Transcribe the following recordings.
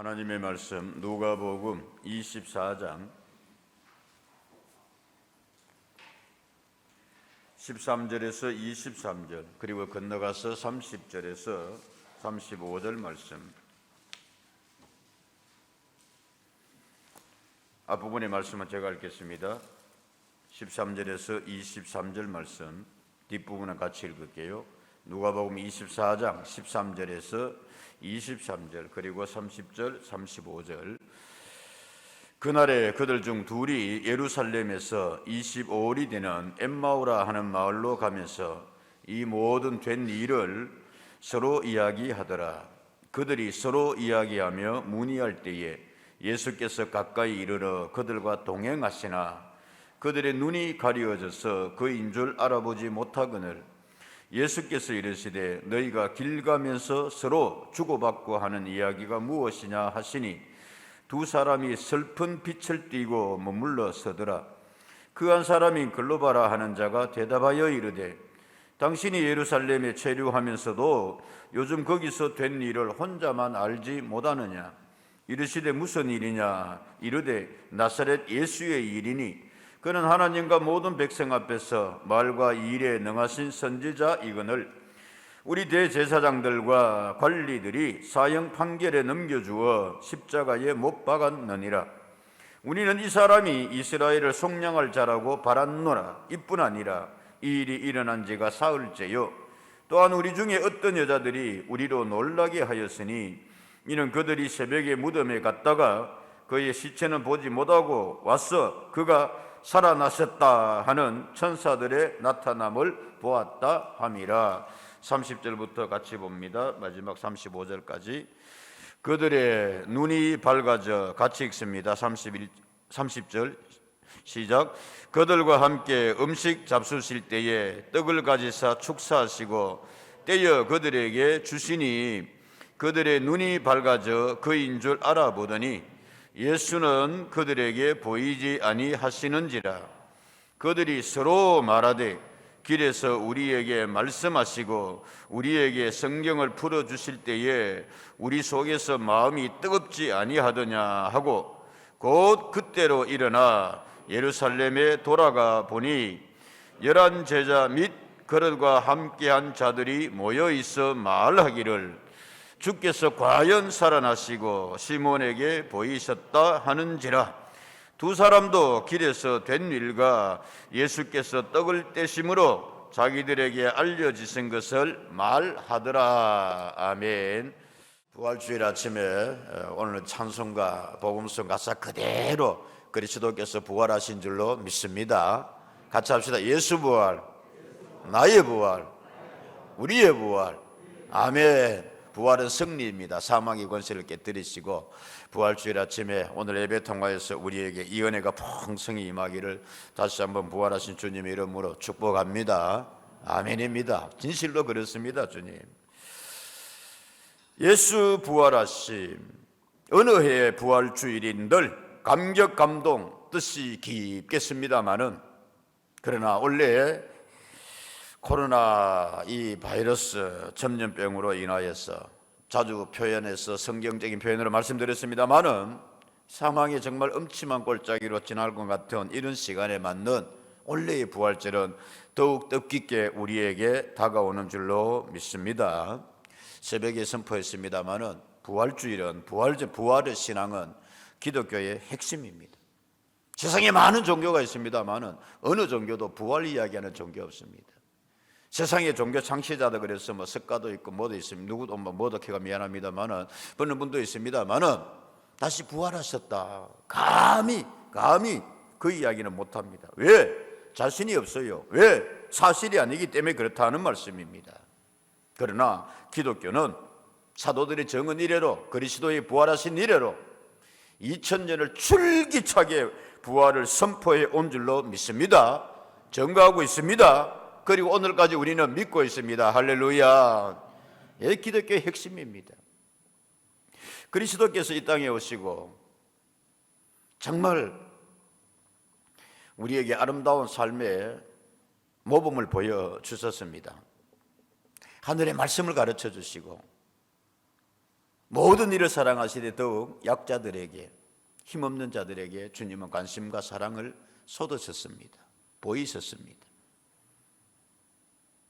하나님의 말씀 누가복음 24장 13절에서 23절 그리고 건너가서 30절에서 35절 말씀. 앞부분의 말씀은 제가 읽겠습니다. 13절에서 23절 말씀, 뒷부분은 같이 읽을게요. 누가복음 24장 13절에서 23절 그리고 30절 35절. 그날에 그들 중 둘이 예루살렘에서 25일이 되는 엠마오라 하는 마을로 가면서 이 모든 된 일을 서로 이야기하더라. 그들이 서로 이야기하며 문의할 때에 예수께서 가까이 이르러 그들과 동행하시나 그들의 눈이 가리워져서 그인 줄 알아보지 못하거늘 예수께서 이르시되 너희가 길 가면서 서로 주고받고 하는 이야기가 무엇이냐 하시니 두 사람이 슬픈 빛을 띠고 머물러 서더라. 그 한 사람이 글로바라 하는 자가 대답하여 이르되 당신이 예루살렘에 체류하면서도 요즘 거기서 된 일을 혼자만 알지 못하느냐. 이르시되 무슨 일이냐. 이르되 나사렛 예수의 일이니 그는 하나님과 모든 백성 앞에서 말과 일에 능하신 선지자이거늘 우리 대제사장들과 관리들이 사형 판결에 넘겨주어 십자가에 못 박았느니라. 우리는 이 사람이 이스라엘을 속량할 자라고 바랐노라. 이뿐 아니라 이 일이 일어난 지가 사흘째요. 또한 우리 중에 어떤 여자들이 우리로 놀라게 하였으니 이는 그들이 새벽에 무덤에 갔다가 그의 시체는 보지 못하고 와서 그가 살아나셨다 하는 천사들의 나타남을 보았다 함이라. 30절부터 같이 봅니다. 마지막 35절까지. 그들의 눈이 밝아져 같이 읽습니다. 30절 시작. 그들과 함께 음식 잡수실 때에 떡을 가지사 축사하시고 떼어 그들에게 주시니 그들의 눈이 밝아져 그인 줄 알아보더니 예수는 그들에게 보이지 아니하시는지라. 그들이 서로 말하되 길에서 우리에게 말씀하시고 우리에게 성경을 풀어주실 때에 우리 속에서 마음이 뜨겁지 아니하더냐 하고 곧 그때로 일어나 예루살렘에 돌아가 보니 11 제자 및 그들과 함께한 자들이 모여있어 말하기를 주께서 과연 살아나시고 시몬에게 보이셨다 하는지라. 두 사람도 길에서 된 일과 예수께서 떡을 떼심으로 자기들에게 알려지신 것을 말하더라. 아멘. 부활주일 아침에 오늘 찬송가 복음송 가사 그대로 그리스도께서 부활하신 줄로 믿습니다. 같이 합시다. 예수 부활, 나의 부활, 우리의 부활. 아멘. 부활은 승리입니다. 사망의 권세를 깨뜨리시고 부활주일 아침에 오늘 예배 통과해서 우리에게 이 은혜가 풍성히 임하기를 다시 한번 부활하신 주님의 이름으로 축복합니다. 아멘입니다. 진실로 그렇습니다. 주님 예수 부활하심. 어느 해의 부활주일인 늘 감격 감동 뜻이 깊겠습니다마는 그러나 원래 코로나 이 바이러스 전염병으로 인하여서 자주 표현해서 성경적인 표현으로 말씀드렸습니다마는 사망이 정말 음침한 골짜기로 지날 것 같은 이런 시간에 맞는 원래의 부활절은 더욱 뜻깊게 우리에게 다가오는 줄로 믿습니다. 새벽에 선포했습니다마는 부활주일은 부활의 신앙은 기독교의 핵심입니다. 세상에 많은 종교가 있습니다마는 어느 종교도 부활 이야기하는 종교 없습니다. 세상의 종교 창시자도 그래서 석가도 있고 뭐도 있습니다. 누구도 모독해가 미안합니다만은 그런 분도 있습니다만은 다시 부활하셨다. 감히 그 이야기는 못합니다. 왜? 자신이 없어요. 왜? 사실이 아니기 때문에 그렇다는 말씀입니다. 그러나 기독교는 사도들의 정은 이래로 그리스도의 부활하신 이래로 2000년을 줄기차게 부활을 선포해 온 줄로 믿습니다. 증거하고 있습니다. 그리고 오늘까지 우리는 믿고 있습니다. 할렐루야. 예, 기독교의 핵심입니다. 그리스도께서 이 땅에 오시고 정말 우리에게 아름다운 삶의 모범을 보여주셨습니다. 하늘의 말씀을 가르쳐 주시고 모든 일을 사랑하시되 더욱 약자들에게, 힘없는 자들에게 주님은 관심과 사랑을 쏟으셨습니다. 보이셨습니다.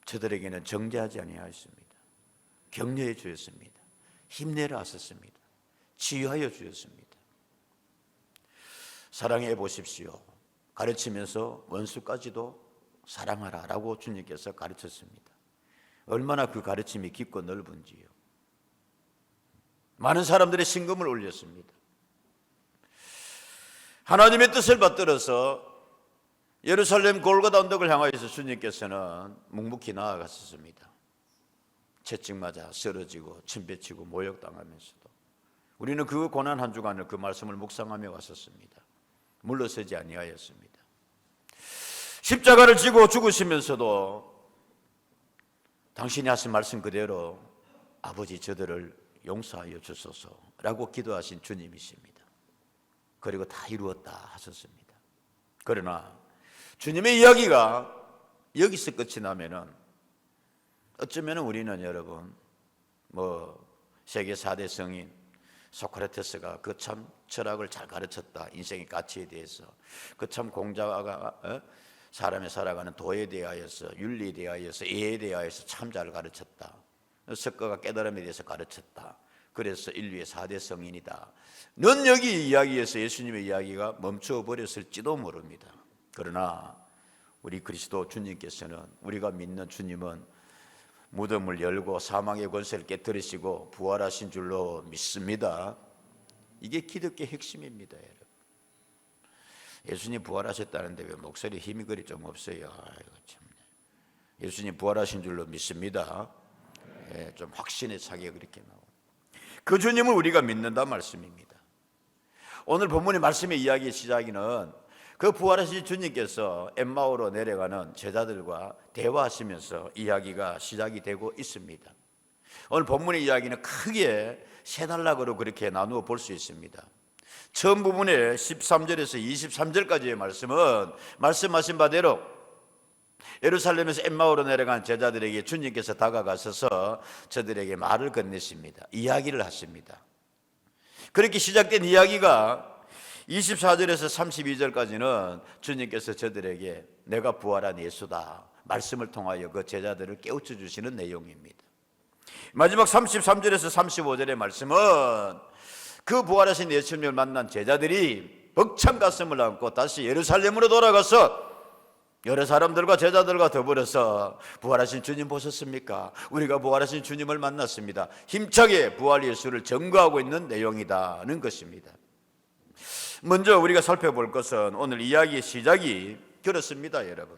저들에게는 정죄하지 아니하였습니다. 격려해 주셨습니다. 힘내라 하셨습니다. 치유하여 주셨습니다. 사랑해 보십시오. 가르치면서 원수까지도 사랑하라 라고 주님께서 가르쳤습니다. 얼마나 그 가르침이 깊고 넓은지요. 많은 사람들의 심금을 울렸습니다. 하나님의 뜻을 받들어서 예루살렘 골고다 언덕을 향하여서 주님께서는 묵묵히 나아갔었습니다. 채찍 맞아 쓰러지고 침뱉히고 모욕당하면서도 우리는 그 고난 한 주간을 그 말씀을 묵상하며 왔었습니다. 물러서지 아니하였습니다. 십자가를 지고 죽으시면서도 당신이 하신 말씀 그대로 아버지 저들을 용서하여 주소서라고 기도하신 주님이십니다. 그리고 다 이루었다 하셨습니다. 그러나 주님의 이야기가 여기서 끝이 나면은 어쩌면 우리는 여러분 세계 4대 성인 소크라테스가 그 참 철학을 잘 가르쳤다, 인생의 가치에 대해서 그 참 공자가 사람이 살아가는 도에 대하여서, 윤리에 대하여서, 예에 대하여서 참 잘 가르쳤다, 석가가 깨달음에 대해서 가르쳤다, 그래서 인류의 4대 성인이다. 넌 여기 이야기에서 예수님의 이야기가 멈춰버렸을지도 모릅니다. 그러나 우리 그리스도 주님께서는, 우리가 믿는 주님은 무덤을 열고 사망의 권세를 깨뜨리시고 부활하신 줄로 믿습니다. 이게 기독교의 핵심입니다. 여러분. 예수님 부활하셨다는데 왜 목소리에 힘이 그리 좀 없어요? 아이고, 참. 예수님 부활하신 줄로 믿습니다. 좀 확신에 차게 그렇게 나오고, 그 주님을 우리가 믿는다 말씀입니다. 오늘 본문의 말씀의 이야기의 시작이는 그 부활하신 주님께서 엠마오로 내려가는 제자들과 대화하시면서 이야기가 시작이 되고 있습니다. 오늘 본문의 이야기는 크게 세 단락으로 그렇게 나누어 볼 수 있습니다. 처음 부분의 13절에서 23절까지의 말씀은 말씀하신 바대로 예루살렘에서 엠마오로 내려간 제자들에게 주님께서 다가가셔서 저들에게 말을 건네십니다. 이야기를 하십니다. 그렇게 시작된 이야기가 24절에서 32절까지는 주님께서 저들에게 내가 부활한 예수다 말씀을 통하여 그 제자들을 깨우쳐 주시는 내용입니다. 마지막 33절에서 35절의 말씀은 그 부활하신 예수님을 만난 제자들이 벅찬 가슴을 안고 다시 예루살렘으로 돌아가서 여러 사람들과 제자들과 더불어서 부활하신 주님 보셨습니까? 우리가 부활하신 주님을 만났습니다. 힘차게 부활 예수를 증거하고 있는 내용이다는 것입니다. 먼저 우리가 살펴볼 것은 오늘 이야기의 시작이 그렇습니다. 여러분,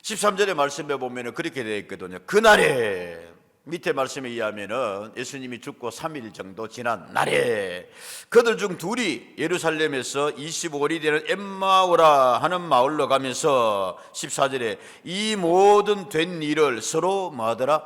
13절의 말씀에 보면 그렇게 되어 있거든요. 그날에, 밑에 말씀에 의하면 예수님이 죽고 3일 정도 지난 날에 그들 중 둘이 예루살렘에서 25里되는 엠마오라 하는 마을로 가면서 14절에 이 모든 된 일을 서로 뭐하더라?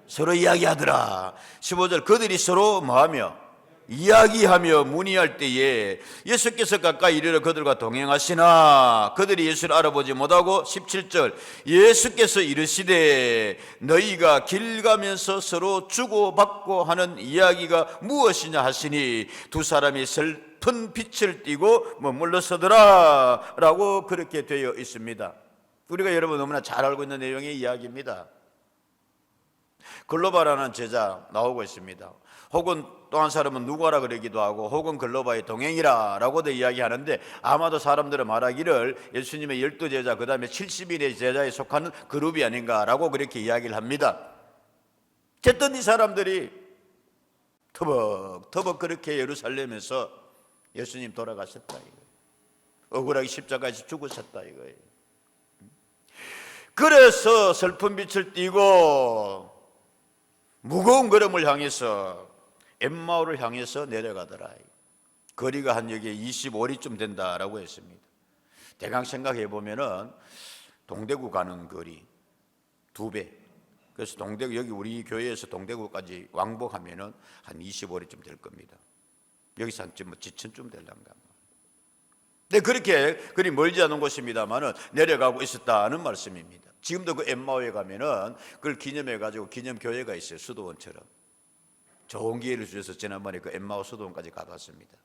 서로 이야기하더라. 15절 그들이 서로 뭐하며? 이야기하며 문의할 때에 예수께서 가까이 이르러 그들과 동행하시나 그들이 예수를 알아보지 못하고 17절 예수께서 이르시되 너희가 길 가면서 서로 주고받고 하는 이야기가 무엇이냐 하시니 두 사람이 슬픈 빛을 띠고 머물러서더라 라고 그렇게 되어 있습니다. 우리가 여러분 너무나 잘 알고 있는 내용의 이야기입니다. 글로바라는 제자 나오고 있습니다. 혹은 또 한 사람은 누가라 그러기도 하고 혹은 글로바의 동행이라 라고도 이야기하는데 아마도 사람들은 말하기를 예수님의 12제자 그 다음에 70인의 제자에 속하는 그룹이 아닌가라고 그렇게 이야기를 합니다. 어쨌든 이 사람들이 터벅터벅 그렇게 예루살렘에서 예수님 돌아가셨다 이거예요. 억울하게 십자가에서 죽으셨다 이거예요. 그래서 슬픈 빛을 띠고 무거운 걸음을 향해서 엠마오를 향해서 내려가더라. 거리가 한 여기에 25리쯤 된다라고 했습니다. 대강 생각해 보면은 동대구 가는 거리 2배. 그래서 동대구, 여기 우리 교회에서 동대구까지 왕복하면은 한 25리쯤 될 겁니다. 여기서 한 지천쯤 될란가. 네, 그렇게 그리 멀지 않은 곳입니다만은 내려가고 있었다는 말씀입니다. 지금도 그 엠마오에 가면은 그걸 기념해 가지고 기념 교회가 있어요. 수도원처럼. 좋은 기회를 주셔서 지난번에 그 엠마오 소돔까지 가봤습니다.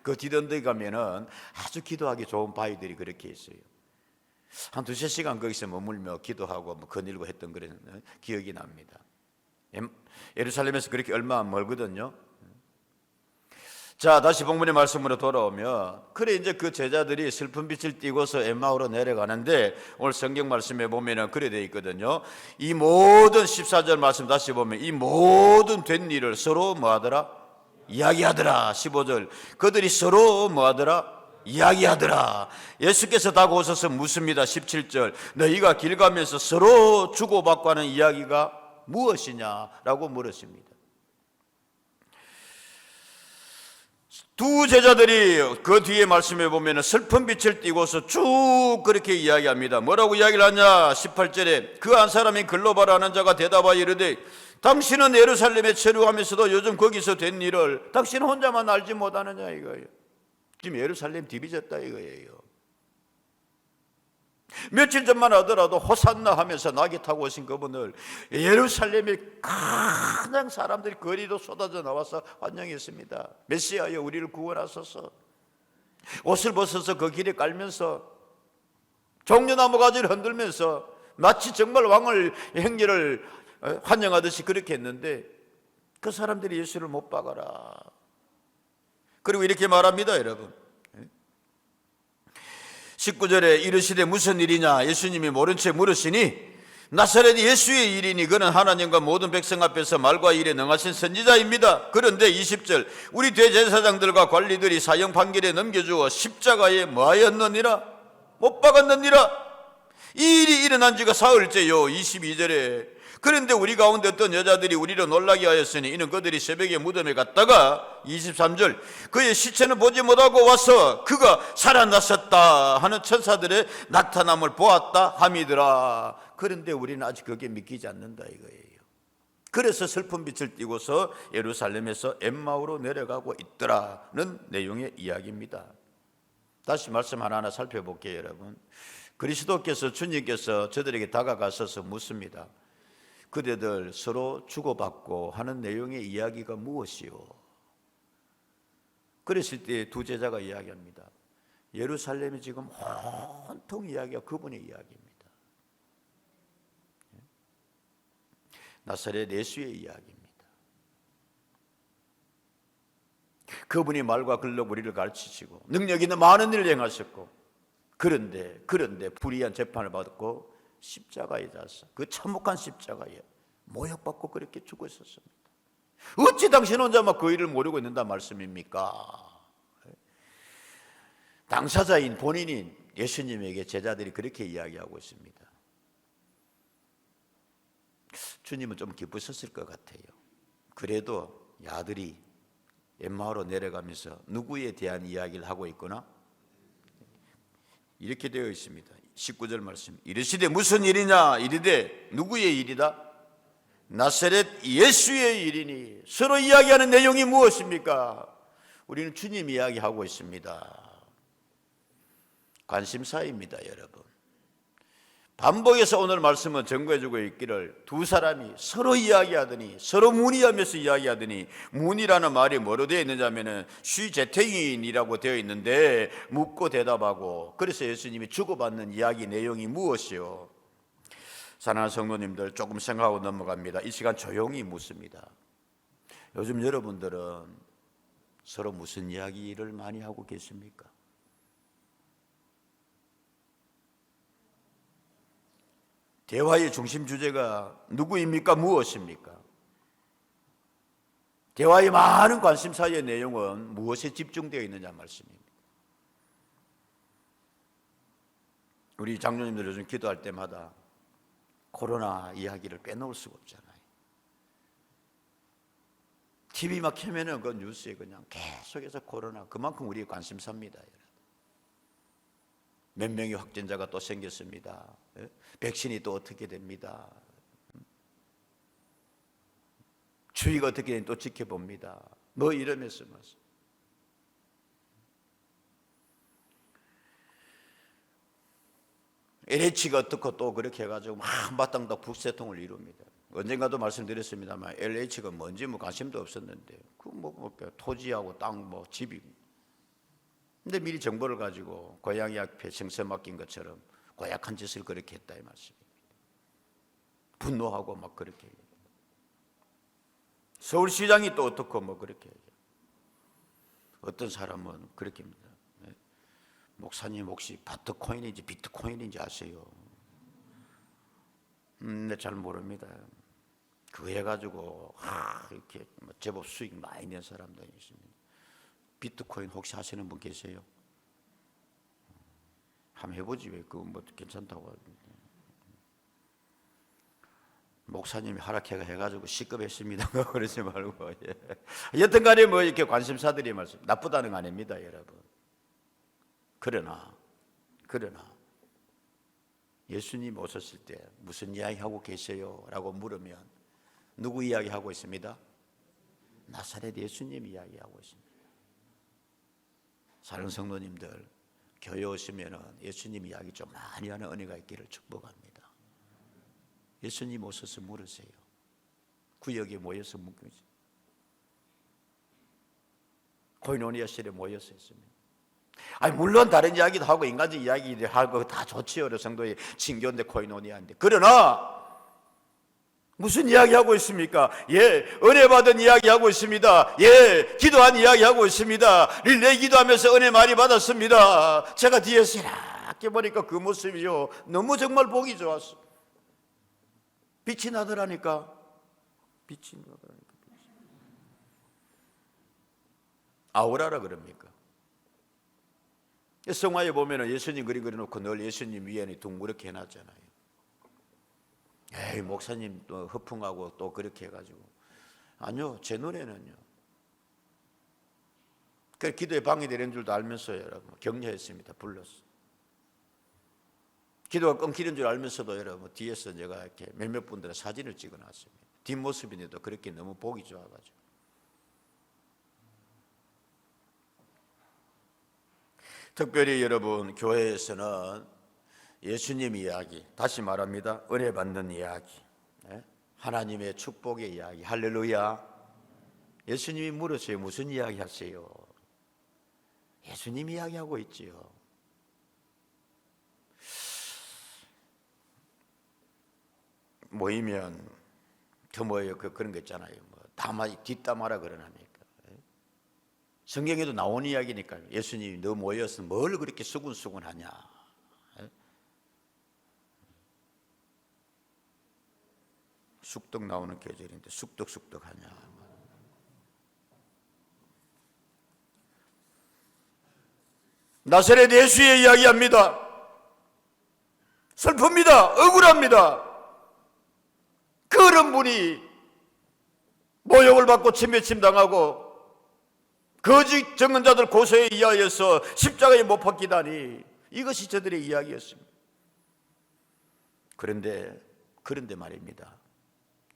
그 뒤던데 가면은 아주 기도하기 좋은 바위들이 그렇게 있어요. 한 두세 시간 거기서 머물며 기도하고 뭐 거닐고 했던 그런 기억이 납니다. 예루살렘에서 그렇게 얼마 안 멀거든요. 자, 다시 본문의 말씀으로 돌아오면, 그래 이제 그 제자들이 슬픈 빛을 띠고서 엠마오로 내려가는데, 오늘 성경 말씀에 보면은 그래 되어 있거든요. 이 모든 14절 말씀 다시 보면 이 모든 된 일을 서로 뭐하더라? 이야기하더라. 15절 그들이 서로 뭐하더라? 이야기하더라. 예수께서 다가오셔서 묻습니다. 17절 너희가 길 가면서 서로 주고받고 하는 이야기가 무엇이냐라고 물으십니다. 두 제자들이 그 뒤에 말씀해 보면 슬픈 빛을 띠고서 쭉 그렇게 이야기합니다. 뭐라고 이야기를 하냐? 18절에 그 한 사람이 글로바라 하는 자가 대답하여 이르되 당신은 예루살렘에 체류하면서도 요즘 거기서 된 일을 당신 혼자만 알지 못하느냐 이거예요. 지금 예루살렘 디비졌다 이거예요. 며칠 전만 하더라도 호산나 하면서 나귀 타고 오신 그분을 예루살렘에 그냥 사람들이 거리로 쏟아져 나와서 환영했습니다. 메시아여 우리를 구원하소서. 옷을 벗어서 그 길에 깔면서 종려나무 가지를 흔들면서 마치 정말 왕을 행렬을 환영하듯이 그렇게 했는데 그 사람들이 예수를 못 박아라. 그리고 이렇게 말합니다. 여러분 19절에 이르시되 무슨 일이냐 예수님이 모른 채 물으시니 나사렛 예수의 일이니 그는 하나님과 모든 백성 앞에서 말과 일에 능하신 선지자입니다. 그런데 20절 우리 대제사장들과 관리들이 사형 판결에 넘겨주어 십자가에 뭐하였느니라? 못 박았느니라. 이 일이 일어난 지가 사흘째요. 22절에 그런데 우리 가운데 어떤 여자들이 우리를 놀라게 하였으니 이는 그들이 새벽에 무덤에 갔다가 23절 그의 시체는 보지 못하고 와서 그가 살아났었다 하는 천사들의 나타남을 보았다 함이더라. 그런데 우리는 아직 그게 믿기지 않는다 이거예요. 그래서 슬픈 빛을 띠고서 예루살렘에서 엠마오로 내려가고 있더라는 내용의 이야기입니다. 다시 말씀 하나하나 살펴볼게요. 여러분 그리스도께서 주님께서 저들에게 다가가셔서 묻습니다. 그대들 서로 주고받고 하는 내용의 이야기가 무엇이요? 그랬을 때 두 제자가 이야기합니다. 예루살렘이 지금 온통 이야기가 그분의 이야기입니다. 나사렛 예수의 이야기입니다. 그분이 말과 글로 우리를 가르치시고 능력 있는 많은 일을 행하셨고 그런데 불의한 재판을 받고 십자가에 닿았어. 그 참혹한 십자가에 모욕받고 그렇게 죽어 있었습니다. 어찌 당신 혼자만 그 일을 모르고 있는다 말씀입니까? 당사자인 본인인 예수님에게 제자들이 그렇게 이야기하고 있습니다. 주님은 좀 기쁘셨을 것 같아요. 그래도 아들이 엠마오로 내려가면서 누구에 대한 이야기를 하고 있구나? 이렇게 되어 있습니다. 19절 말씀 이르시되 무슨 일이냐 이르되 누구의 일이다? 나사렛 예수의 일이니. 서로 이야기하는 내용이 무엇입니까? 우리는 주님 이야기하고 있습니다. 관심사입니다. 여러분 반복해서 오늘 말씀은 증거해주고 있기를 두 사람이 서로 이야기하더니 서로 문의하면서 이야기하더니 문의라는 말이 뭐로 되어 있느냐 하면은 쉬재탱인이라고 되어 있는데 묻고 대답하고 그래서 예수님이 주고받는 이야기 내용이 무엇이요? 사랑하는 성도님들 조금 생각하고 넘어갑니다. 이 시간 조용히 묻습니다. 요즘 여러분들은 서로 무슨 이야기를 많이 하고 계십니까? 대화의 중심 주제가 누구입니까? 무엇입니까? 대화의 많은 관심사의 내용은 무엇에 집중되어 있느냐 말씀입니다. 우리 장로님들 요즘 기도할 때마다 코로나 이야기를 빼놓을 수가 없잖아요. TV 막 켜면은 그 뉴스에 그냥 계속해서 코로나 그만큼 우리의 관심사입니다. 몇 명의 확진자가 또 생겼습니다. 백신이 또 어떻게 됩니다. 추위가 어떻게 되는지 또 지켜봅니다. 뭐 이러면서 LH가 어떻고 또 그렇게 해가지고 막 한바탕 더 북새통을 이룹니다. 언젠가도 말씀드렸습니다만 LH가 뭔지 관심도 없었는데 토지하고 땅 집이, 근데 미리 정보를 가지고 고양이 앞에 생선 맡긴 것처럼 고약한 짓을 그렇게 했다 이 말씀입니다. 분노하고 막 그렇게 얘기해요. 서울시장이 또 어떻고 그렇게 얘기해요. 어떤 사람은 그렇게 합니다. 목사님 혹시 바트코인인지 비트코인인지 아세요? 네, 잘 모릅니다. 그거 해가지고 이렇게 제법 수익 많이 낸 사람도 있습니다. 비트코인 혹시 하시는 분 계세요? 한번 해보지 왜 그거 괜찮다고 합니다. 목사님이 해가지고 시급했습니다. 그러지 말고. 여튼간에 이렇게 관심사들이 말씀 나쁘다는 거 아닙니다, 여러분. 그러나 예수님 오셨을 때 무슨 이야기하고 계세요? 라고 물으면 누구 이야기하고 있습니다? 나사렛 예수님 이야기하고 있습니다. 사랑하는 성도님들, 교회 오시면 예수님 이야기 좀 많이 하는 은혜가 있기를 축복합니다. 예수님 오셔서 물으세요. 구역에 모여서 묻으세요. 코이노니아실에 모여서 했습니다. 물론 다른 이야기도 하고 인간적 이야기도 하고 다 좋지요. 여러 성도의 친교인데 코이노니아인데. 그러나 무슨 이야기하고 있습니까? 은혜 받은 이야기하고 있습니다. 기도한 이야기하고 있습니다. 릴레이 기도하면서 은혜 많이 받았습니다. 제가 뒤에서 이렇게 보니까 그 모습이요, 너무 정말 보기 좋았어. 빛이 나더라니까. 아우라라 그럽니까? 성화에 보면 예수님 그림 그려놓고 늘 예수님 위에는 둥그렇게 해놨잖아요. 목사님 또 허풍하고 또 그렇게 해가지고. 아니요, 제 노래는요. 그 기도에 방해되는 줄도 알면서 여러분 격려했습니다. 불렀어. 기도가 끊기는 줄 알면서도 여러분 뒤에서 제가 이렇게 몇몇 분들의 사진을 찍어놨습니다. 뒷모습인데도 그렇게 너무 보기 좋아가지고. 특별히 여러분 교회에서는 예수님 이야기, 다시 말합니다. 은혜 받는 이야기, 하나님의 축복의 이야기, 할렐루야. 예수님이 물으세요. 무슨 이야기 하세요? 예수님 이야기하고 있지요. 모이면 그런 거 있잖아요. 뒷담화라 그러나니까. 성경에도 나오는 이야기니까요. 예수님이 너 모여서 뭘 그렇게 수군수군하냐. 쑥떡 나오는 계절인데 쑥떡쑥떡하냐. 나사렛 예수의 이야기합니다. 슬픕니다. 억울합니다. 그런 분이 모욕을 받고 침뱉임 당하고 거짓 증언자들 고소에 의하여서 십자가에 못 박히다니, 이것이 저들의 이야기였습니다. 그런데 말입니다.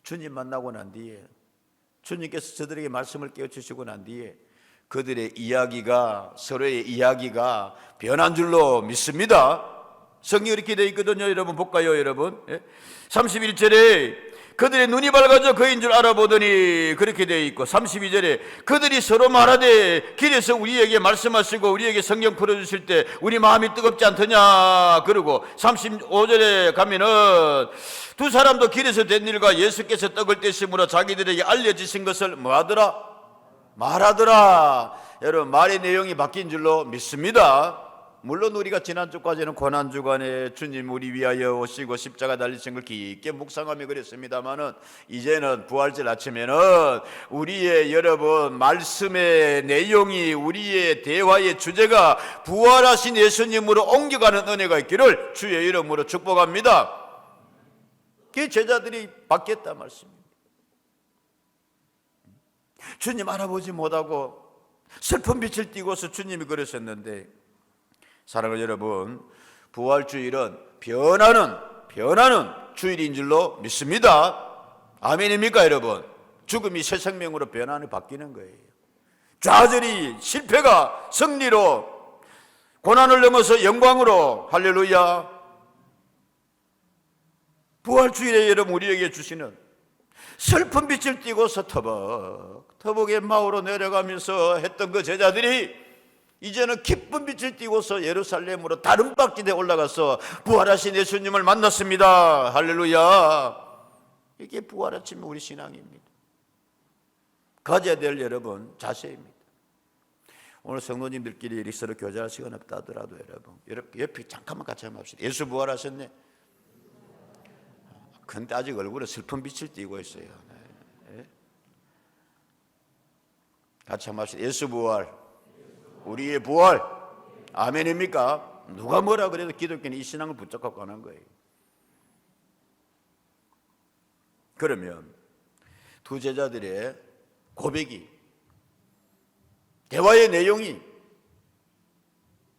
주님 만나고 난 뒤에, 주님께서 저들에게 말씀을 깨우치시고 난 뒤에 그들의 이야기가, 서로의 이야기가 변한 줄로 믿습니다. 성경이 이렇게 되어 있거든요. 여러분 볼까요, 여러분? 31절에 그들의 눈이 밝아져 그인 줄 알아보더니 그렇게 되어 있고, 32절에 그들이 서로 말하되 길에서 우리에게 말씀하시고 우리에게 성경 풀어주실 때 우리 마음이 뜨겁지 않더냐. 그러고 35절에 가면은 두 사람도 길에서 된 일과 예수께서 떡을 떼심으로 자기들에게 알려주신 것을 뭐하더라? 말하더라. 여러분 말의 내용이 바뀐 줄로 믿습니다. 물론 우리가 지난주까지는 고난주간에 주님 우리 위하여 오시고 십자가 달리신 걸 깊게 묵상하며 그랬습니다마는, 이제는 부활절 아침에는 우리의 여러분 말씀의 내용이, 우리의 대화의 주제가 부활하신 예수님으로 옮겨가는 은혜가 있기를 주의 이름으로 축복합니다. 그 제자들이 바뀌었다 말씀입니다. 주님 알아보지 못하고 슬픈 빛을 띠고서 주님이 그러셨는데, 사랑하는 여러분, 부활주일은 변하는 주일인 줄로 믿습니다. 아멘입니까 여러분? 죽음이 새 생명으로 변하는, 바뀌는 거예요. 좌절이 실패가 승리로, 고난을 넘어서 영광으로, 할렐루야. 부활주일에 여러분 우리에게 주시는 슬픈 빛을 띠고서 터벅의 마을로 내려가면서 했던 그 제자들이 이제는 기쁜 빛을 띠고서 예루살렘으로 다른 박지대에 올라가서 부활하신 예수님을 만났습니다. 할렐루야. 이게 부활하신 우리 신앙입니다. 가져야 될 여러분 자세입니다. 오늘 성도님들끼리 이렇게 서로 교제할 시간 없다 하더라도 여러분 옆에 잠깐만 같이 한번 합시다. 예수 부활하셨네. 근데 아직 얼굴에 슬픈 빛을 띠고 있어요. 네. 같이 한번 합시다. 예수 부활, 우리의 부활. 아멘입니까? 누가 뭐라 그래도 기독교는 이 신앙을 붙잡고 가는 거예요. 그러면 두 제자들의 고백이, 대화의 내용이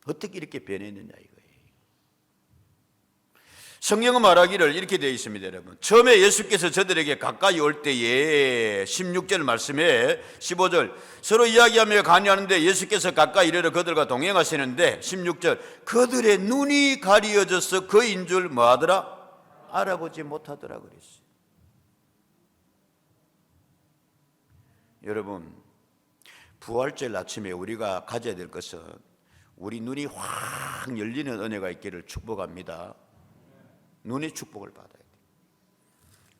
어떻게 이렇게 변했느냐 이거예요. 성경은 말하기를 이렇게 되어 있습니다. 여러분, 처음에 예수께서 저들에게 가까이 올 때에 16절 말씀에 15절 서로 이야기하며 간유하는데 예수께서 가까이 이르러 그들과 동행하시는데 16절 그들의 눈이 가리어져서 그인 줄 뭐하더라? 알아보지 못하더라 그랬어요. 여러분, 부활절 아침에 우리가 가져야 될 것은 우리 눈이 확 열리는 은혜가 있기를 축복합니다. 눈의 축복을 받아야 돼요.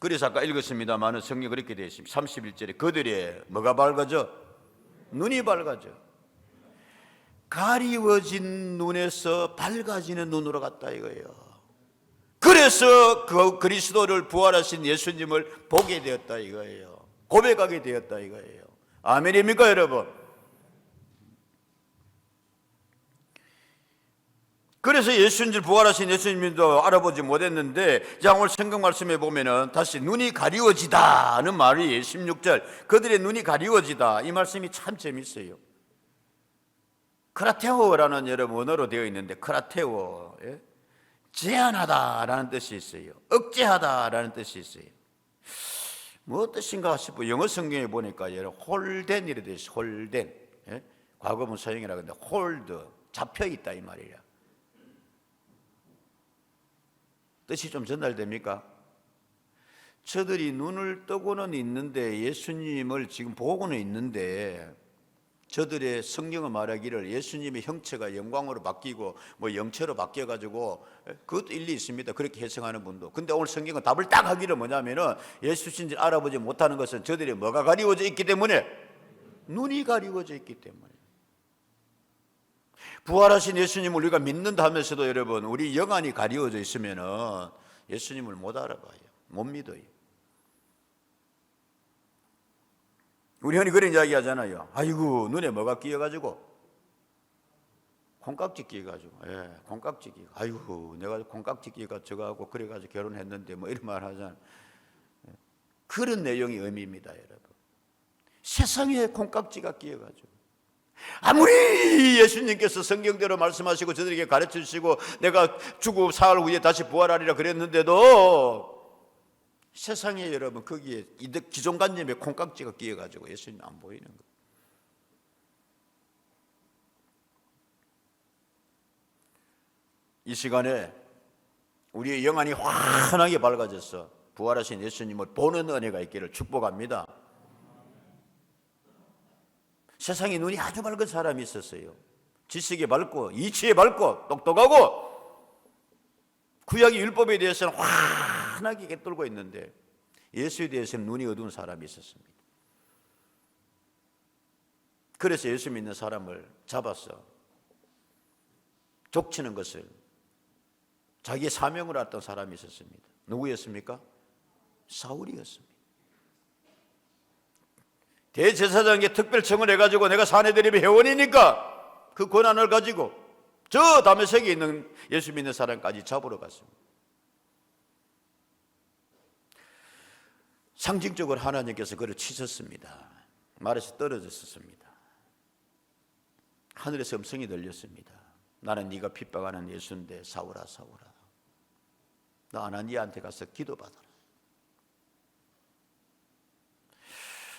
그래서 아까 읽었습니다만 성경 그렇게 되어 있습니다. 31절에 그들의 뭐가 밝아져? 눈이 밝아져. 가리워진 눈에서 밝아지는 눈으로 갔다 이거예요. 그래서 그 그리스도를 부활하신 예수님을 보게 되었다 이거예요. 고백하게 되었다 이거예요. 아멘입니까 여러분? 그래서 예수인 줄 부활하신 예수님도 알아보지 못했는데, 자 오늘 성경 말씀에 보면은 다시 눈이 가리워지다는 말이 16절 그들의 눈이 가리워지다 이 말씀이 참 재밌어요. 크라테오라는 여러분 언어로 되어 있는데 크라테오 제한하다라는 뜻이 있어요. 억제하다라는 뜻이 있어요. 뭐 뜻인가 싶고 영어 성경에 보니까 여러분 홀덴 이래 돼 있어요. 홀덴 과거분 사용이라 그러는데 홀드 잡혀있다 이 말이야. 뜻이 좀 전달됩니까? 저들이 눈을 뜨고는 있는데 예수님을 지금 보고는 있는데 저들의 성경은 말하기를 예수님의 형체가 영광으로 바뀌고 뭐 영체로 바뀌어가지고 그것도 일리 있습니다. 그렇게 해석하는 분도. 근데 오늘 성경은 답을 딱 하기를 뭐냐면은 예수신지 알아보지 못하는 것은 저들이 뭐가 가리워져 있기 때문에 눈이 가리워져 있기 때문에. 부활하신 예수님을 우리가 믿는다 하면서도 여러분 우리 영안이 가리워져 있으면은 예수님을 못 알아봐요. 못 믿어요. 우리 흔히 그런 이야기 하잖아요. 아이고 눈에 뭐가 끼어가지고 콩깍지 끼어가지고 콩깍지 끼어. 아이고 내가 콩깍지 끼어가 저거하고 그래가지고 결혼했는데 뭐 이런 말 하잖아요. 그런 내용이 의미입니다 여러분. 세상에 콩깍지가 끼어가지고 아무리 예수님께서 성경대로 말씀하시고 저들에게 가르쳐 주시고 내가 죽고 사흘 후에 다시 부활하리라 그랬는데도 세상에 여러분 거기에 기존관념에 콩깍지가 끼어가지고 예수님 안 보이는 거예요. 이 시간에 우리의 영안이 환하게 밝아져서 부활하신 예수님을 보는 은혜가 있기를 축복합니다. 세상에 눈이 아주 밝은 사람이 있었어요. 지식이 밝고 이치에 밝고 똑똑하고 구약의 율법에 대해서는 환하게 꿰뚫고 있는데 예수에 대해서는 눈이 어두운 사람이 있었습니다. 그래서 예수 믿는 사람을 잡아서 족치는 것을 자기의 사명으로 했던 사람이 있었습니다. 누구였습니까? 사울이었습니다. 대제사장에게 특별청을 해가지고 내가 사내들의 회원이니까 그 권한을 가지고 저 다메섹에 있는 예수 믿는 사람까지 잡으러 갔습니다. 상징적으로 하나님께서 그를 치셨습니다. 말에서 떨어졌습니다. 하늘에서 음성이 들렸습니다. 나는 네가 핍박하는 예수인데 사울아 사울아 너 아나니아한테 가서 기도받아라.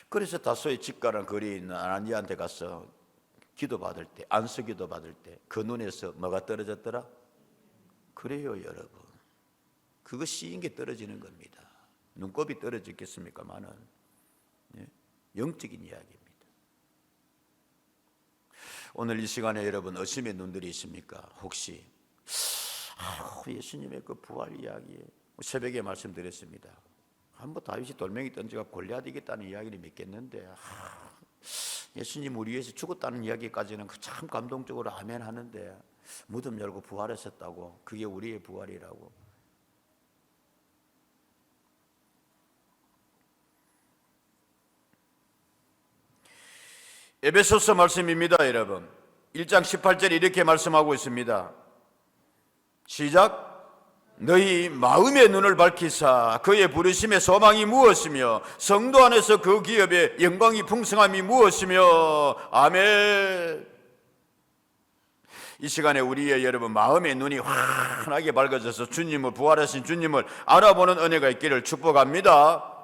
그래서 다소의 집가랑 거리에 있는 아나니아한테 가서 기도받을 때 안수 기도받을 때 그 눈에서 뭐가 떨어졌더라? 그래요 여러분, 그거 씌인 게 떨어지는 겁니다. 눈곱이 떨어지겠습니까마는 영적인 이야기입니다. 오늘 이 시간에 여러분 의심의 눈들이 있습니까? 혹시 예수님의 그 부활 이야기 새벽에 말씀드렸습니다. 한번 다윗이 돌멩이 던져가 골리앗 이겼다는 이야기를 믿겠는데 예수님 우리 위해서 죽었다는 이야기까지는 참 감동적으로 아멘 하는데 무덤 열고 부활하셨다고, 그게 우리의 부활이라고. 에베소서 말씀입니다. 여러분 1장 18절에 이렇게 말씀하고 있습니다. 시작. 너희 마음의 눈을 밝히사 그의 부르심의 소망이 무엇이며 성도 안에서 그 기업의 영광이 풍성함이 무엇이며. 아멘. 이 시간에 우리의 여러분 마음의 눈이 환하게 밝아져서 주님을, 부활하신 주님을 알아보는 은혜가 있기를 축복합니다.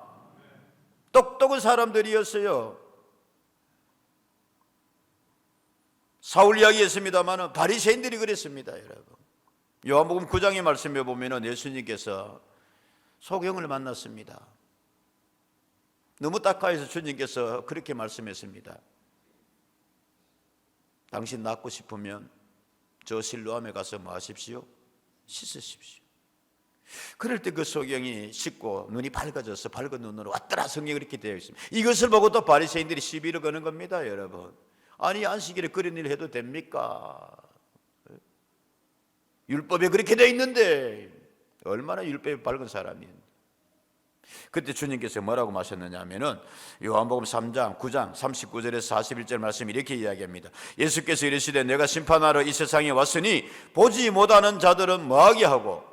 똑똑한 사람들이었어요. 사울 이야기했습니다만 바리새인들이 그랬습니다. 여러분 요한복음 9장의 말씀에 보면 예수님께서 소경을 만났습니다. 너무 딱하해서 주님께서 그렇게 말씀했습니다. 당신 낫고 싶으면 저 실로암에 가서 뭐 하십시오? 씻으십시오. 그럴 때 그 소경이 씻고 눈이 밝아져서 밝은 눈으로 왔더라. 성경에 그렇게 되어 있습니다. 이것을 보고 또 바리새인들이 시비를 거는 겁니다. 여러분 아니 안식일에 그런 일 해도 됩니까? 율법에 그렇게 되어 있는데 얼마나 율법에 밝은 사람이었는데. 그때 주님께서 뭐라고 마셨느냐 하면은 요한복음 3장 9장 39절에서 41절 말씀이 이렇게 이야기합니다. 예수께서 이르시되 내가 심판하러 이 세상에 왔으니 보지 못하는 자들은 뭐하게 하고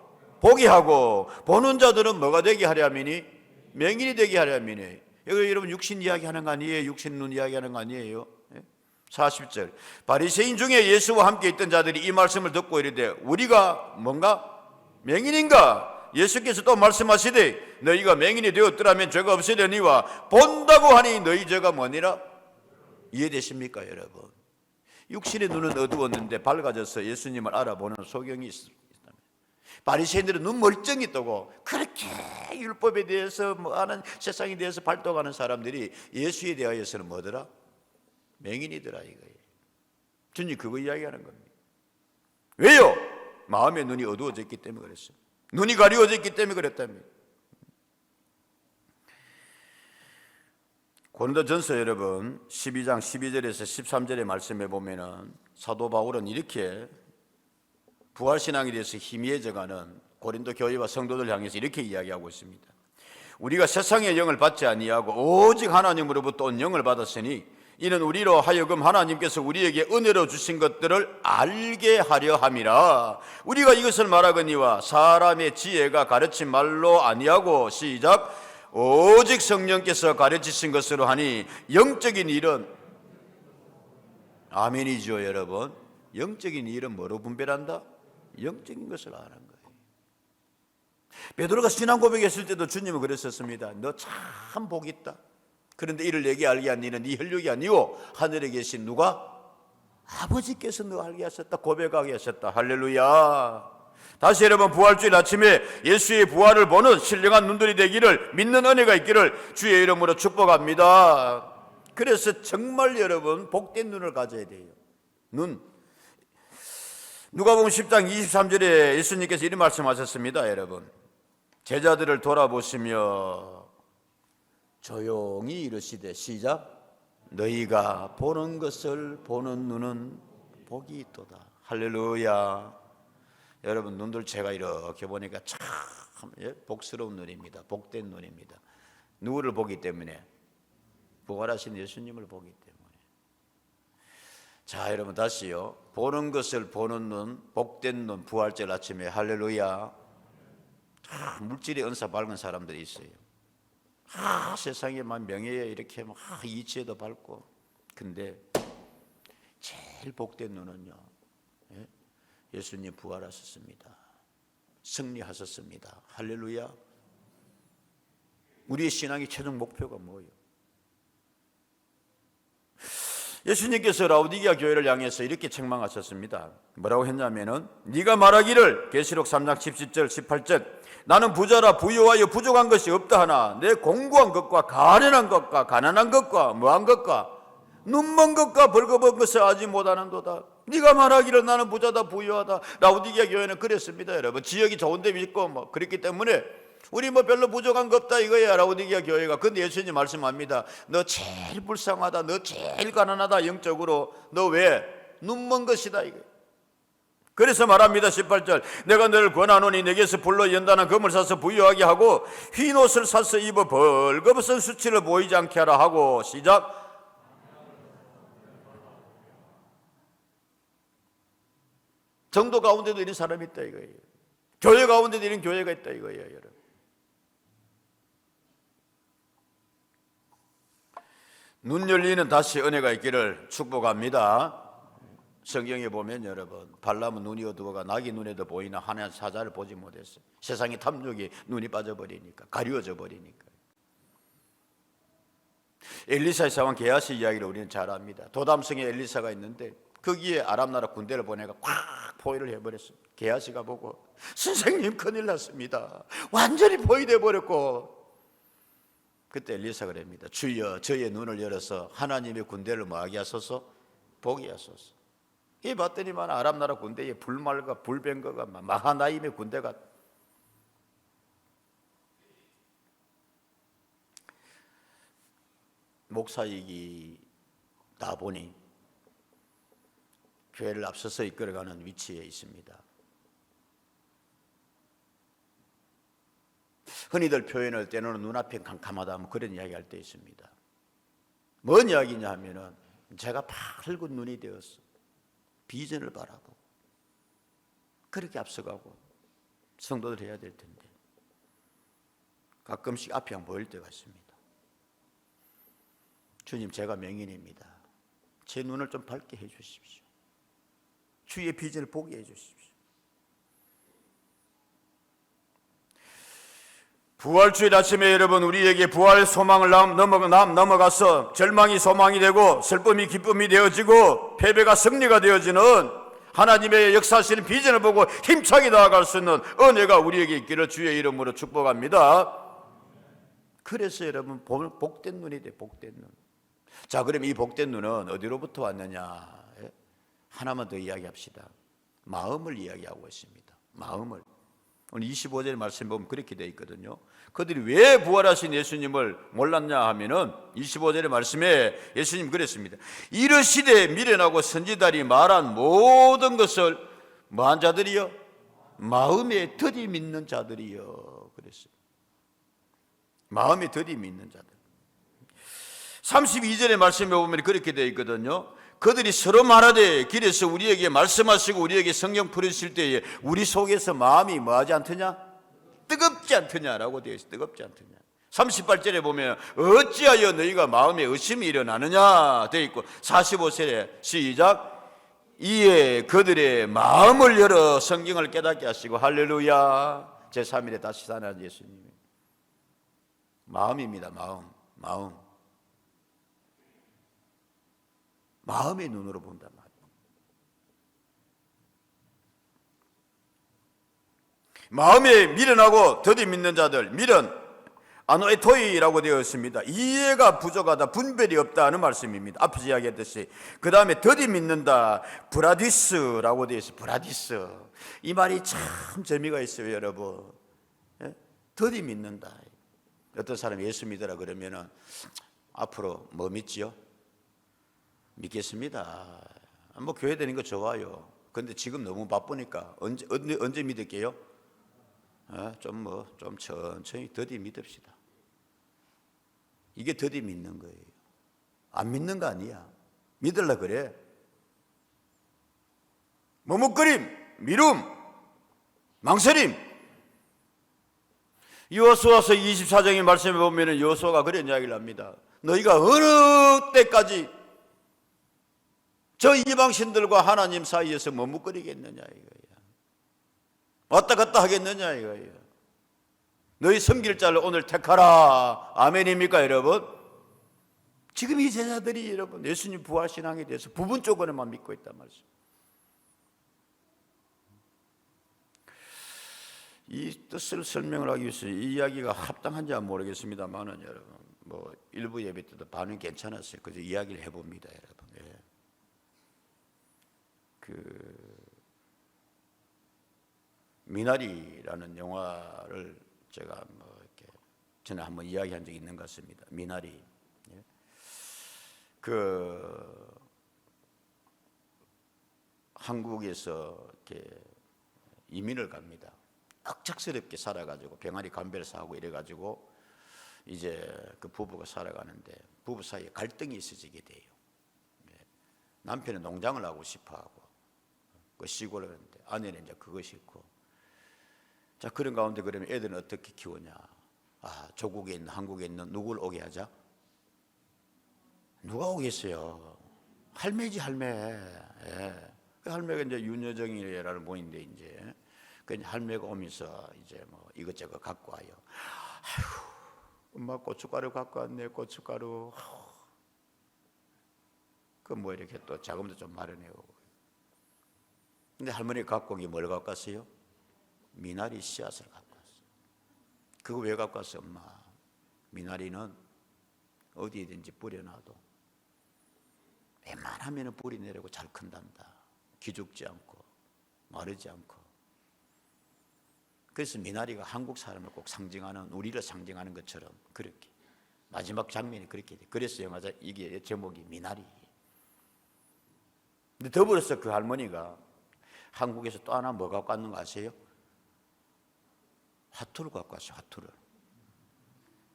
보게 하고 보는 자들은 뭐가 되게 하려 함이니 맹인이 되게 하려 함이니. 여기 여러분 육신 이야기하는 거 아니에요? 육신 눈 이야기하는 거 아니에요? 40절 바리새인 중에 예수와 함께 있던 자들이 이 말씀을 듣고 이르되 우리가 뭔가 맹인인가? 예수께서 또 말씀하시되 너희가 맹인이 되었더라면 죄가 없으려니와 본다고 하니 너희 죄가 뭐니라? 이해되십니까 여러분? 육신의 눈은 어두웠는데 밝아져서 예수님을 알아보는 소경이 있습니다. 바리새인들은 눈 멀쩡히 뜨고 그렇게 율법에 대해서 뭐 하는 세상에 대해서 발동하는 사람들이 예수에 대하여서는 뭐더라? 맹인이더라 이거예요. 주님 그거 이야기하는 겁니다. 왜요? 마음의 눈이 어두워졌기 때문에 그랬어요. 눈이 가리워졌기 때문에 그랬답니다. 고린도전서 여러분 12장 12절에서 13절의 말씀에 보면은 사도 바울은 이렇게 부활신앙에 대해서 희미해져가는 고린도 교회와 성도들 향해서 이렇게 이야기하고 있습니다. 우리가 세상의 영을 받지 아니하고 오직 하나님으로부터 온 영을 받았으니 이는 우리로 하여금 하나님께서 우리에게 은혜로 주신 것들을 알게 하려 함이라. 우리가 이것을 말하거니와 사람의 지혜가 가르친 말로 아니하고 시작 오직 성령께서 가르치신 것으로 하니 영적인 일은 아멘이죠 여러분. 영적인 일은 뭐로 분별한다? 영적인 것을 아는 거예요. 베드로가 신앙 고백했을 때도 주님은 그랬었습니다. 너 참 복 있다. 그런데 이를 내게 알게 한 이는 네 혈육이 아니오 하늘에 계신 누가? 아버지께서 너 알게 하셨다. 고백하게 하셨다. 할렐루야. 다시 여러분 부활주일 아침에 예수의 부활을 보는 신령한 눈들이 되기를 믿는 은혜가 있기를 주의 이름으로 축복합니다. 그래서 정말 여러분 복된 눈을 가져야 돼요. 눈. 누가복음 10장 23절에 예수님께서 이런 말씀하셨습니다. 여러분 제자들을 돌아보시며 조용히 이르시되 시작 너희가 보는 것을 보는 눈은 복이 있도다. 할렐루야. 여러분 눈들 제가 이렇게 보니까 참 복스러운 눈입니다. 복된 눈입니다. 누구를 보기 때문에? 부활하신 예수님을 보기 때문에. 자 여러분 다시요. 보는 것을 보는 눈, 복된 눈, 부활절 아침에 할렐루야. 물질의 은사 밝은 사람들이 있어요. 세상에 막 명예에 이렇게 막 이치에도 밝고. 근데 제일 복된 눈은요, 예수님 부활하셨습니다. 승리하셨습니다. 할렐루야. 우리의 신앙의 최종 목표가 뭐예요? 예수님께서 라오디게아 교회를 향해서 이렇게 책망하셨습니다. 뭐라고 했냐면은 네가 말하기를 계시록 3장 17절 18절 나는 부자라 부유하여 부족한 것이 없다 하나 내 공고한 것과 가련한 것과 가난한 것과 뭐한 것과 눈먼 것과 벌거벗은 것을 아지 못하는도다. 네가 말하기를 나는 부자다 부유하다. 라오디게아 교회는 그랬습니다. 여러분 지역이 좋은 데 있고 뭐 그랬기 때문에 우리 뭐 별로 부족한 거 없다 이거야 라오디게아 교회가. 근데 예수님 말씀합니다. 너 제일 불쌍하다, 너 제일 가난하다 영적으로. 너 왜? 눈먼 것이다 이거. 그래서 말합니다. 18절 내가 너를 권하노니 내게서 불로 연단한 금을 사서 부유하게 하고 흰 옷을 사서 입어 벌거벗은 수치를 보이지 않게 하라 하고. 시작. 정도 가운데도 이런 사람이 있다 이거예요. 교회 가운데도 이런 교회가 있다 이거예요. 여러분 눈 열리는 다시 은혜가 있기를 축복합니다. 성경에 보면 여러분 발람은 눈이 어두워가 낙이 눈에도 보이나 하나님 사자를 보지 못했어요. 세상의 탐욕이 눈이 빠져버리니까, 가려져 버리니까. 엘리사의 상황 게하시 이야기를 우리는 잘 압니다. 도담성에 엘리사가 있는데 거기에 아람 나라 군대를 보내가 꽉 포위를 해버렸어요. 게하시가 보고 선생님 큰일 났습니다. 완전히 포위돼 버렸고. 그때 엘리사가 그럽니다. 주여 저의 눈을 열어서 하나님의 군대를 뭐하게 하소서? 보게 하소서. 이 봤더니만 아람 나라 군대에 불말과 불병거가 마하나임의 군대가. 목사이기다 보니 교회를 앞서서 이끌어가는 위치에 있습니다. 흔히들 표현을 때로는 눈앞에 캄캄하다 하면 그런 이야기 할 때 있습니다. 뭔 이야기냐 하면은 제가 밝은 눈이 되었어. 비전을 바라보고 그렇게 앞서가고 성도들 해야 될 텐데 가끔씩 앞이 안 보일 때가 있습니다. 주님 제가 명인입니다. 제 눈을 좀 밝게 해 주십시오. 주의 비전을 보게 해 주십시오. 부활주일 아침에 여러분 우리에게 부활 소망을 넘어가서 절망이 소망이 되고 슬픔이 기쁨이 되어지고 패배가 승리가 되어지는 하나님의 역사하시는 비전을 보고 힘차게 나아갈 수 있는 은혜가 우리에게 있기를 주의 이름으로 축복합니다. 그래서 여러분 복된 눈이 돼. 복된 눈. 자 그럼 이 복된 눈은 어디로부터 왔느냐? 하나만 더 이야기합시다. 마음을 이야기하고 있습니다. 마음을. 오늘 25절의 말씀 보면 그렇게 되어 있거든요. 그들이 왜 부활하신 예수님을 몰랐냐 하면은 25절의 말씀에 예수님 그랬습니다. 이르시되 미련하고 선지자들이 말한 모든 것을 뭐한 자들이요? 마음에 더디 믿는 자들이요. 그랬어요. 마음에 더디 믿는 자들. 32절의 말씀에 보면 그렇게 되어 있거든요. 그들이 서로 말하되 길에서 우리에게 말씀하시고 우리에게 성경 풀으실 때에 우리 속에서 마음이 뭐하지 않더냐? 뜨겁지 않더냐라고 되어 있어요. 뜨겁지 않더냐. 38절에 보면 어찌하여 너희가 마음에 의심이 일어나느냐 되어 있고 45절에 시작 이에 그들의 마음을 열어 성경을 깨닫게 하시고 할렐루야. 제3일에 다시 살아난 예수님. 마음입니다. 마음. 마음의 눈으로 본단 말이에요. 마음에 미련하고 더디 믿는 자들, 미련 아노에토이라고 되어 있습니다. 이해가 부족하다, 분별이 없다 하는 말씀입니다. 앞에서 이야기했듯이. 그 다음에 더디 믿는다, 브라디스라고 되어 있어요. 브라디스. 이 말이 참 재미가 있어요, 여러분. 더디 믿는다. 어떤 사람이 예수 믿으라 그러면은 앞으로 뭐 믿지요? 믿겠습니다. 뭐 교회 다니는 거 좋아요. 근데 지금 너무 바쁘니까 언제 믿을게요? 좀 천천히 더디 믿읍시다. 이게 더디 믿는 거예요. 안 믿는 거 아니야. 믿으려 그래. 머뭇거림, 미움, 망설임. 여호수아서 24장의 말씀에 보면 여호수아가 그런 이야기를 합니다. 너희가 어느 때까지 저 이방신들과 하나님 사이에서 머뭇거리겠느냐 이거야. 왔다 갔다 하겠느냐 이거야. 너희 섬길 자를 오늘 택하라. 아멘입니까 여러분? 지금 이 제자들이 여러분 예수님 부활신앙에 대해서 부분적으로만 믿고 있단 말이죠. 이 뜻을 설명을 하기 위해서 이 이야기가 합당한지 모르겠습니다만은 여러분 뭐 일부 예배 때도 반응 괜찮았어요. 그래서 이야기를 해봅니다, 여러분. 예. 미나리라는 영화를 제가 뭐 이렇게 전에 한번 이야기한 적이 있는 것 같습니다. 미나리. 예. 한국에서 이렇게 이민을 갑니다. 억척스럽게 살아가지고 병아리 감배를 사고 이래가지고 이제 그 부부가 살아가는데 부부 사이에 갈등이 있어지게 돼요. 남편은 농장을 하고 싶어하고 그 시골에 있는데 아내는 이제 그거 싫고, 자 그런 가운데 그러면 애들은 어떻게 키우냐? 조국에 있는 한국에 있는 누구를 오게 하자? 누가 오겠어요? 할매지 할매. 예. 그 할매가 이제 윤여정이라는 분인데 이제 그 할매가 오면서 이제 뭐 이것저것 갖고 와요. 아휴, 엄마 고춧가루 갖고 왔네. 고춧가루. 그 뭐 이렇게 또 자금도 좀 마련해오고. 근데 할머니가 갖고 온 게 뭘 갖고 왔어요? 미나리 씨앗을 갖고 왔어요. 그거 왜 갖고 왔어요, 엄마? 미나리는 어디든지 뿌려놔도 웬만하면 뿌리 내리고 잘 큰단다. 기죽지 않고 마르지 않고. 그래서 미나리가 한국 사람을 꼭 상징하는, 우리를 상징하는 것처럼 그렇게 마지막 장면이 그렇게 돼. 그래서 영화자 이게 제목이 미나리. 근데 더불어서 그 할머니가 한국에서 또 하나 뭐 갖고 왔는 거 아세요? 화투를 갖고 왔어요.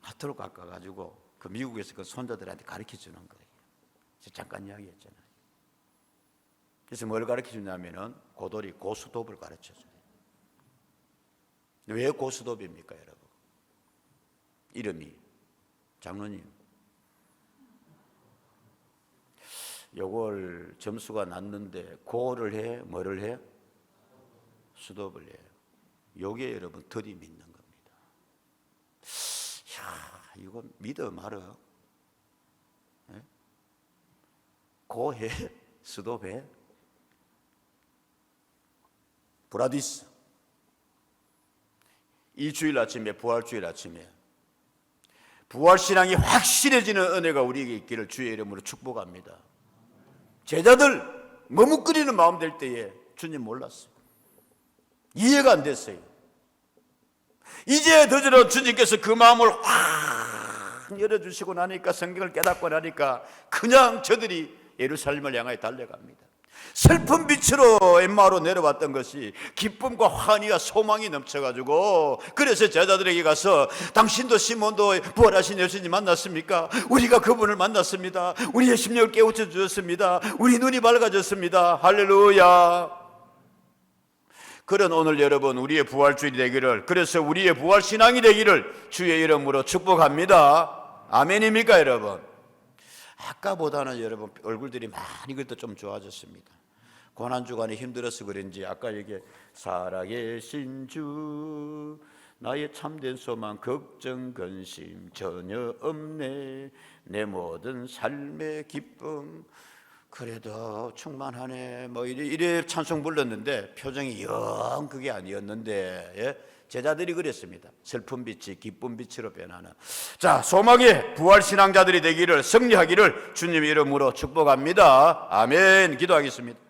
화투를 갖고 와가지고 그 미국에서 그 손자들한테 가르쳐 주는 거예요. 잠깐 이야기했잖아요. 그래서 뭘 가르쳐 주냐면은 고돌이 고수톱을 가르쳐 줘요. 왜 고수톱입니까, 여러분? 이름이 장로님, 요걸 점수가 낮는데 고를 해, 뭐를 해? 수톱을 해요. 요게 여러분 들이 믿는 겁니다. 야, 이거 믿어 말어. 네? 고해, 수톱해, 브라디스. 이 주일 아침에, 부활주일 아침에 부활신앙이 확실해지는 은혜가 우리에게 있기를 주의 이름으로 축복합니다. 제자들 머뭇거리는 마음 될 때에 주님 몰랐어요. 이해가 안 됐어요. 이제 더저러 주님께서 그 마음을 확 열어주시고 나니까, 성경을 깨닫고 나니까 그냥 저들이 예루살렘을 향하여 달려갑니다. 슬픈 빛으로 엠마오로 내려왔던 것이 기쁨과 환희와 소망이 넘쳐가지고, 그래서 제자들에게 가서 당신도 시몬도 부활하신 예수님 만났습니까? 우리가 그분을 만났습니다. 우리의 심령을 깨우쳐 주셨습니다. 우리 눈이 밝아졌습니다. 할렐루야. 그런 오늘 여러분 우리의 부활주일이 되기를, 그래서 우리의 부활신앙이 되기를 주의 이름으로 축복합니다. 아멘입니까 여러분? 아까보다는 여러분 얼굴들이 많이 그래도 좀 좋아졌습니다. 고난주간에 힘들어서 그런지 아까 이게 살아계신 주 나의 참된 소망 걱정 근심 전혀 없네 내 모든 삶의 기쁨 그래도 충만하네 뭐 이래 찬송 불렀는데 표정이 영 그게 아니었는데, 예? 제자들이 그랬습니다. 슬픈 빛이 기쁜 빛으로 변하는, 자 소망의 부활신앙자들이 되기를, 승리하기를 주님 이름으로 축복합니다. 아멘. 기도하겠습니다.